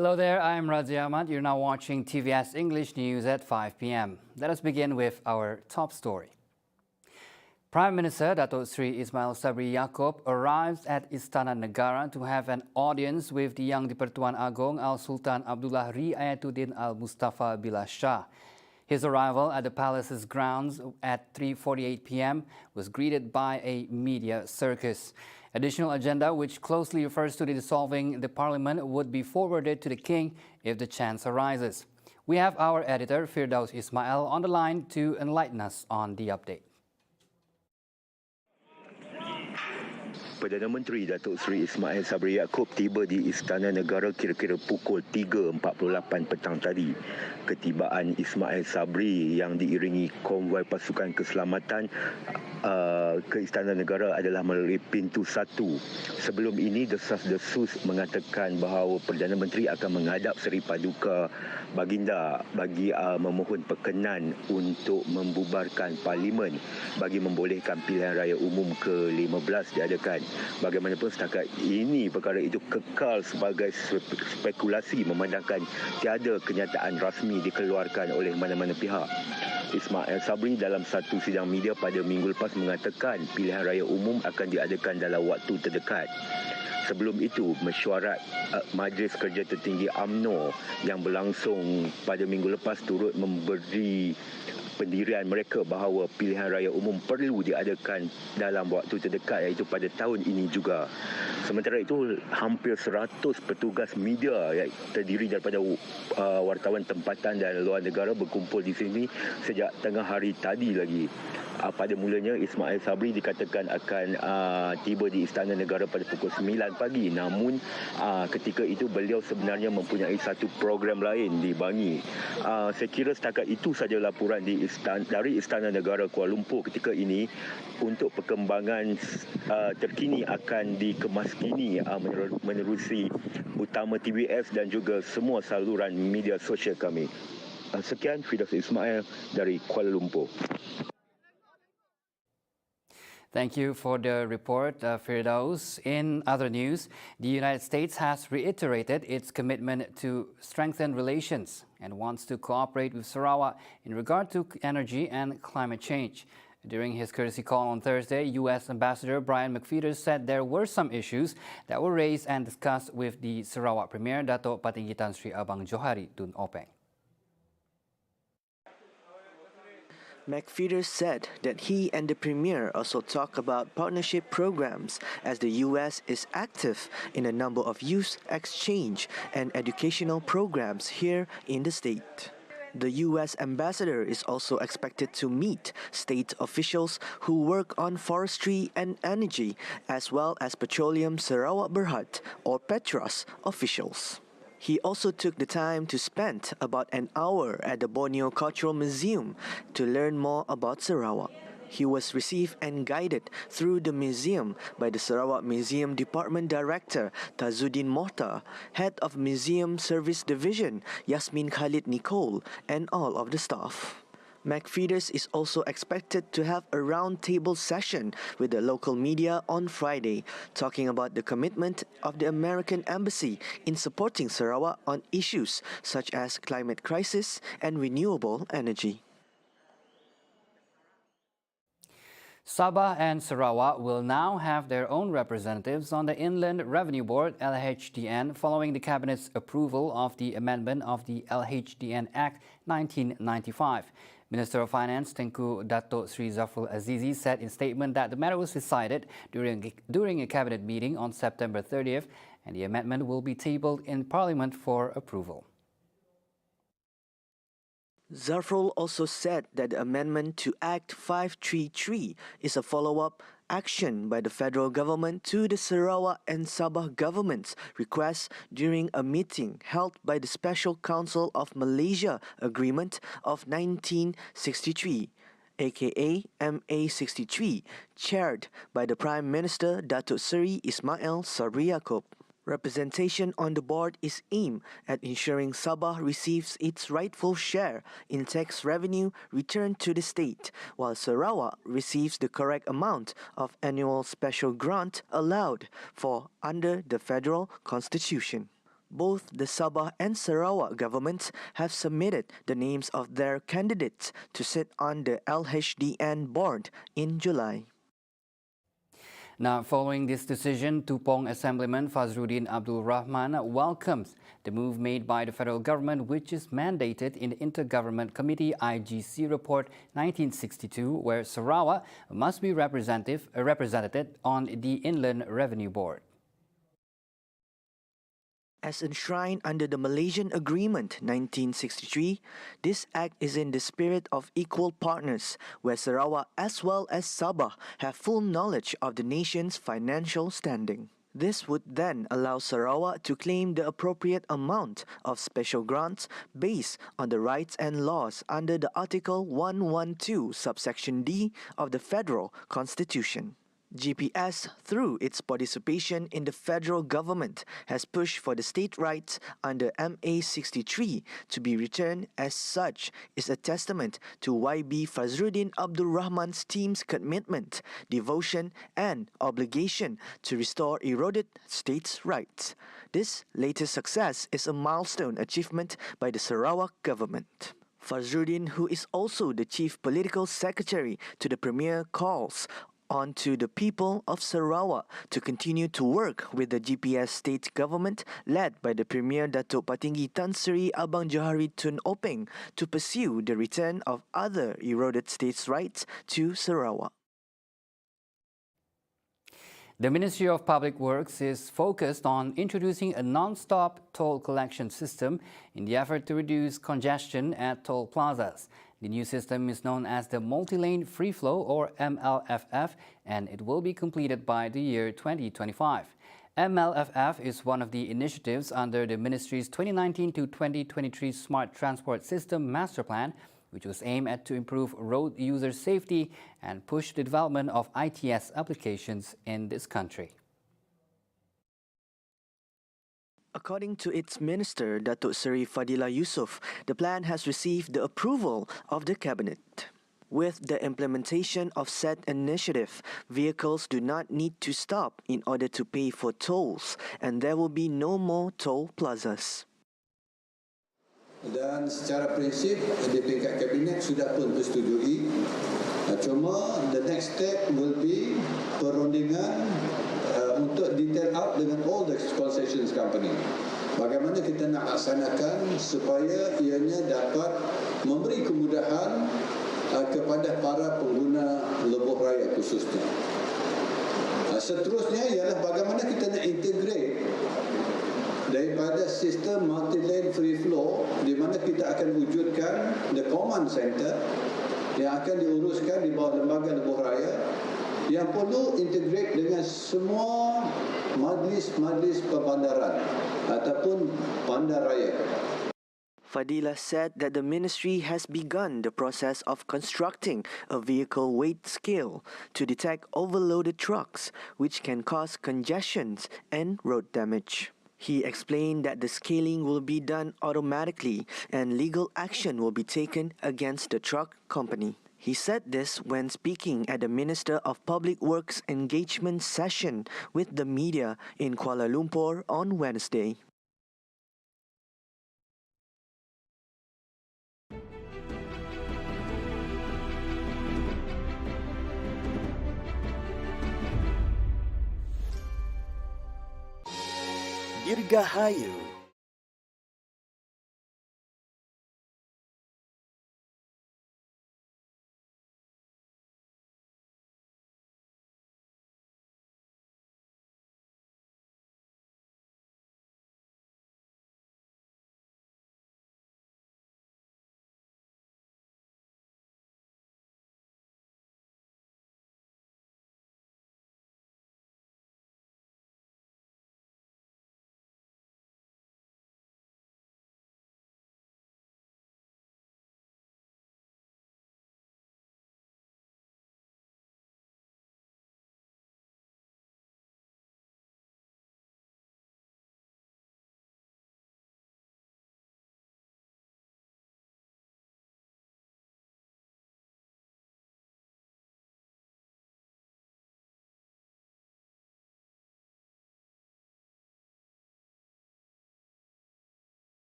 Hello there, I'm Razi Ahmad. You're now watching TVS English News at 5 p.m. Let us begin with our top story. Prime Minister Datuk Seri Ismail Sabri Yaakob arrives at Istana Negara to have an audience with the Yang di-Pertuan Agong Al-Sultan Abdullah Riayatuddin Al-Mustafa Billah Shah. His arrival at the palace's grounds at 3:48 p.m. was greeted by a media circus. Additional agenda, which closely refers to the dissolving the parliament, would be forwarded to the king if the chance arises. We have our editor, Firdaus Ismail, on the line to enlighten us on the update. Perdana Menteri Datuk Seri Ismail Sabri Yaakob tiba di Istana Negara kira-kira pukul 3.48 petang tadi. Ketibaan Ismail Sabri yang diiringi konvoi pasukan keselamatan ke Istana Negara adalah melalui pintu 1. Sebelum ini, desas-desus mengatakan bahawa Perdana Menteri akan menghadap Seri Paduka Baginda bagi memohon perkenan untuk membubarkan Parlimen bagi membolehkan pilihan raya umum ke-15 diadakan. Bagaimanapun setakat ini perkara itu kekal sebagai spekulasi memandangkan tiada kenyataan rasmi dikeluarkan oleh mana-mana pihak. Ismail Sabri dalam satu sidang media pada minggu lepas mengatakan pilihan raya umum akan diadakan dalam waktu terdekat. Sebelum itu, mesyuarat Majlis Kerja Tertinggi UMNO yang berlangsung pada minggu lepas turut memberi pendirian mereka bahawa pilihan raya umum perlu diadakan dalam waktu terdekat, iaitu pada tahun ini juga. Sementara itu, hampir 100 petugas media yang terdiri daripada wartawan tempatan dan luar negara berkumpul di sini sejak tengah hari tadi lagi. Pada mulanya, Ismail Sabri dikatakan akan tiba di Istana Negara pada pukul 9 pagi. Namun, ketika itu beliau sebenarnya mempunyai satu program lain di Bangi. Saya kira setakat itu saja laporan dari Istana Negara Kuala Lumpur ketika ini. Untuk perkembangan terkini akan dikemaskini menerusi utama TVS dan juga semua saluran media sosial kami. Sekian, Firdaus Ismail dari Kuala Lumpur. Thank you for the report, Firdaus. In other news, the United States has reiterated its commitment to strengthen relations and wants to cooperate with Sarawak in regard to energy and climate change. During his courtesy call on Thursday, U.S. Ambassador Brian McFeeters said there were some issues that were raised and discussed with the Sarawak Premier, Dato' Patinggi Tan Sri Abang Johari Tun Openg. McFeeters said that he and the Premier also talk about partnership programs as the U.S. is active in a number of youth exchange and educational programs here in the state. The U.S. ambassador is also expected to meet state officials who work on forestry and energy, as well as Petroleum Sarawak Berhad or Petros officials. He also took the time to spend about an hour at the Borneo Cultural Museum to learn more about Sarawak. He was received and guided through the museum by the Sarawak Museum Department Director Tazuddin Mohtar, Head of Museum Service Division Yasmin Khalid Nicole, and all of the staff. McFeeters is also expected to have a roundtable session with the local media on Friday, talking about the commitment of the American Embassy in supporting Sarawak on issues such as climate crisis and renewable energy. Sabah and Sarawak will now have their own representatives on the Inland Revenue Board, LHDN, following the Cabinet's approval of the amendment of the LHDN Act 1995. Minister of Finance Tengku Datuk Sri Zafrul Azizi said in statement that the matter was decided during a cabinet meeting on September 30th, and the amendment will be tabled in Parliament for approval. Zafrul also said that the amendment to Act 533 is a follow-up action by the federal government to the Sarawak and Sabah government's request during a meeting held by the Special Council of Malaysia Agreement of 1963, aka MA63, chaired by the Prime Minister Datuk Seri Ismail Sabri Yaakob. Representation on the board is aimed at ensuring Sabah receives its rightful share in tax revenue returned to the state, while Sarawak receives the correct amount of annual special grant allowed for under the federal constitution. Both the Sabah and Sarawak governments have submitted the names of their candidates to sit on the LHDN board in July. Now, following this decision, Tupong Assemblyman Fazruddin Abdul Rahman welcomes the move made by the federal government, which is mandated in the Intergovernment Committee IGC Report 1962, where Sarawak must be represented on the Inland Revenue Board. As enshrined under the Malaysian Agreement 1963, this act is in the spirit of equal partners, where Sarawak as well as Sabah have full knowledge of the nation's financial standing. This would then allow Sarawak to claim the appropriate amount of special grants based on the rights and laws under the Article 112, subsection D of the Federal Constitution. GPS, through its participation in the federal government, has pushed for the state rights under MA 63 to be returned. As such, is a testament to YB Fazruddin Abdul Rahman's team's commitment, devotion and obligation to restore eroded states' rights. This latest success is a milestone achievement by the Sarawak government. Fazruddin, who is also the chief political secretary to the Premier, calls on to the people of Sarawak to continue to work with the GPS state government led by the Premier Datuk Patinggi Tan Sri Abang Johari Tun Openg to pursue the return of other eroded states' rights to Sarawak. The Ministry of Public Works is focused on introducing a non-stop toll collection system in the effort to reduce congestion at toll plazas. The new system is known as the Multi-Lane Free Flow, or MLFF, and it will be completed by the year 2025. MLFF is one of the initiatives under the Ministry's 2019 to 2023 Smart Transport System Master Plan, which was aimed at to improve road user safety and push the development of ITS applications in this country. According to its minister, Datuk Seri Fadila Yusof, the plan has received the approval of the Cabinet. With the implementation of said initiative, vehicles do not need to stop in order to pay for tolls, and there will be no more toll plazas. Dan secara prinsip di tingkat Kabinet sudah pun disetujui. Cuma the next step will be perundingan untuk detail out dengan all the concessions company. Bagaimana kita nak laksanakan supaya ianya dapat memberi kemudahan kepada para pengguna lebuh raya khususnya. Seterusnya ialah bagaimana kita nak integrate daripada sistem multi-lane free flow di mana kita akan wujudkan the command center yang akan diuruskan di bawah lembaga lebuh raya yang perlu integrate dengan semua majlis-majlis perbandaran ataupun bandar raya. Fadila said that the ministry has begun the process of constructing a vehicle weight scale to detect overloaded trucks, which can cause congestions and road damage. He explained that the scaling will be done automatically and legal action will be taken against the truck company. He said this when speaking at the Minister of Public Works engagement session with the media in Kuala Lumpur on Wednesday. Dirgahayu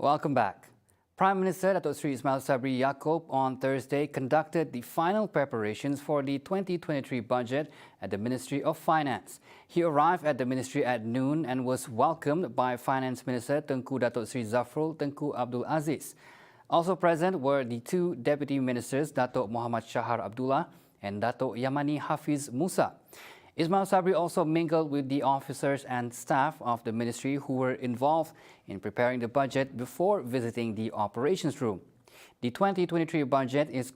Welcome back. Prime Minister Datuk Seri Ismail Sabri Yaakob on Thursday conducted the final preparations for the 2023 budget at the Ministry of Finance. He arrived at the ministry at noon and was welcomed by Finance Minister Tengku Datuk Seri Zafrul Tengku Abdul Aziz. Also present were the two Deputy Ministers, Datuk Muhammad Shahar Abdullah and Datuk Yamani Hafiz Musa. Ismail Sabri also mingled with the officers and staff of the ministry who were involved in preparing the budget before visiting the operations room. The 2023 budget is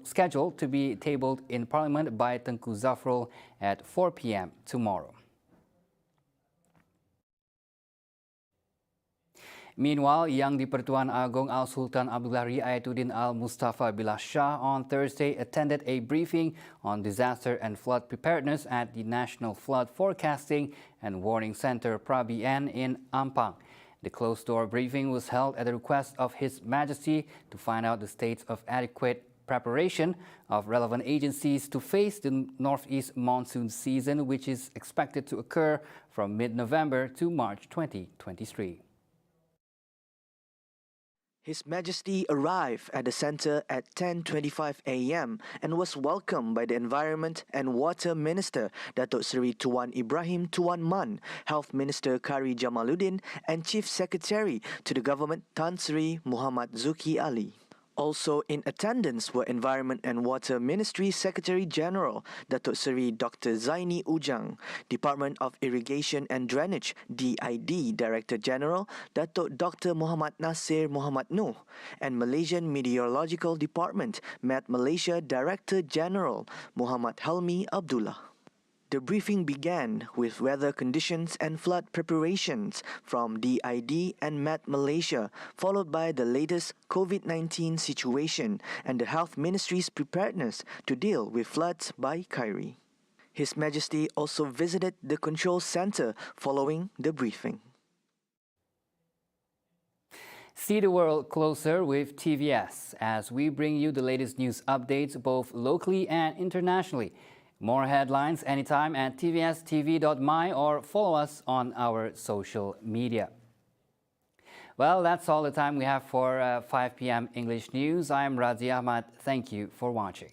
scheduled to be tabled in Parliament by Tengku Zafrul at 4 p.m. tomorrow. Meanwhile, Yang di-Pertuan Agong Al-Sultan Abdullah Riayatuddin Al-Mustafa Billah Shah on Thursday attended a briefing on disaster and flood preparedness at the National Flood Forecasting and Warning Center Prabian in Ampang. The closed-door briefing was held at the request of His Majesty to find out the state of adequate preparation of relevant agencies to face the northeast monsoon season, which is expected to occur from mid-November to March 2023. His Majesty arrived at the centre at 10:25 a.m. and was welcomed by the Environment and Water Minister Datuk Seri Tuan Ibrahim Tuan Man, Health Minister Kari Jamaluddin and Chief Secretary to the Government Tan Sri Muhammad Zuki Ali. Also in attendance were Environment and Water Ministry Secretary General Datuk Seri Dr. Zaini Ujang, Department of Irrigation and Drainage DID Director General Datuk Dr. Muhammad Nasir Muhammad Nuh, and Malaysian Meteorological Department Met Malaysia Director General Muhammad Helmi Abdullah. The briefing began with weather conditions and flood preparations from DID and Met Malaysia, followed by the latest COVID-19 situation and the Health Ministry's preparedness to deal with floods by Kyrie. His Majesty also visited the control center following the briefing. See the world closer with TVS as we bring you the latest news updates both locally and internationally. More headlines anytime at tvstv.my or follow us on our social media. Well, that's all the time we have for 5 p.m. English News. I'm Razi Ahmad. Thank you for watching.